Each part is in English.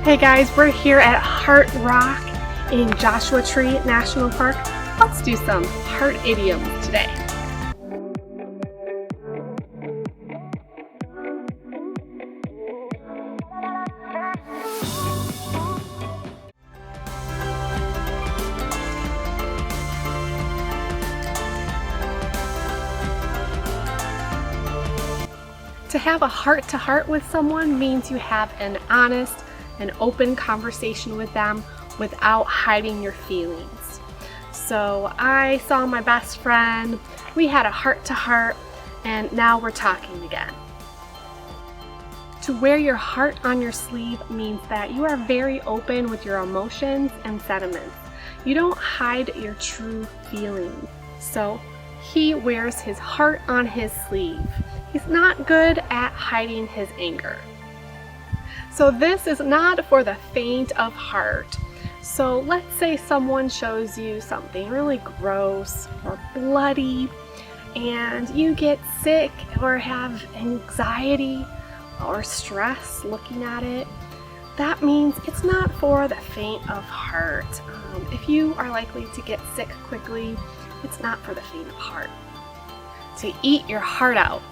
Hey guys, we're here at Heart Rock in Joshua Tree National Park. Let's do some heart idioms today. To have a heart-to-heart with someone means you have an honest and open conversation with them without hiding your feelings. So I saw my best friend, we had a heart-to-heart, and now we're talking again. To wear your heart on your sleeve means that you are very open with your emotions and sentiments. You don't hide your true feelings. So he wears his heart on his sleeve. He's not good at hiding his anger. So this is not for the faint of heart. So let's say someone shows you something really gross or bloody and you get sick or have anxiety or stress looking at it. That means it's not for the faint of heart. If you are likely to get sick quickly, it's not for the faint of heart. To eat your heart out.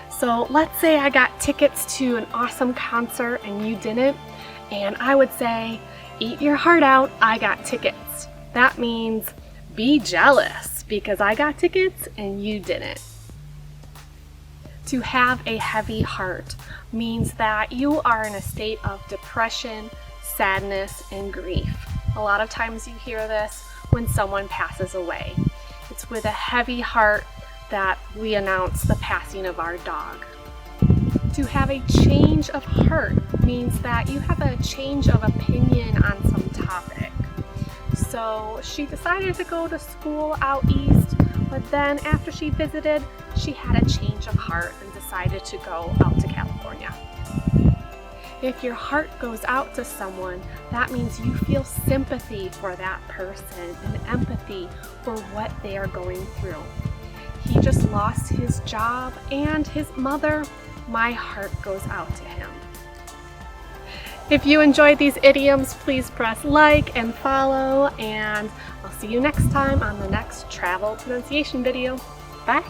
So let's say I got tickets to an awesome concert and you didn't, and I would say, eat your heart out, I got tickets. That means be jealous because I got tickets and you didn't. To have a heavy heart means that you are in a state of depression, sadness, and grief. A lot of times you hear this when someone passes away. It's with a heavy heart that we announce the passing of our dog. To have a change of heart means that you have a change of opinion on some topic. So she decided to go to school out east, but then after she visited, she had a change of heart and decided to go out to California. If your heart goes out to someone, that means you feel sympathy for that person and empathy for what they are going through. He just lost his job and his mother. My heart goes out to him. If you enjoyed these idioms, please press like and follow, and I'll see you next time on the next travel pronunciation video. Bye!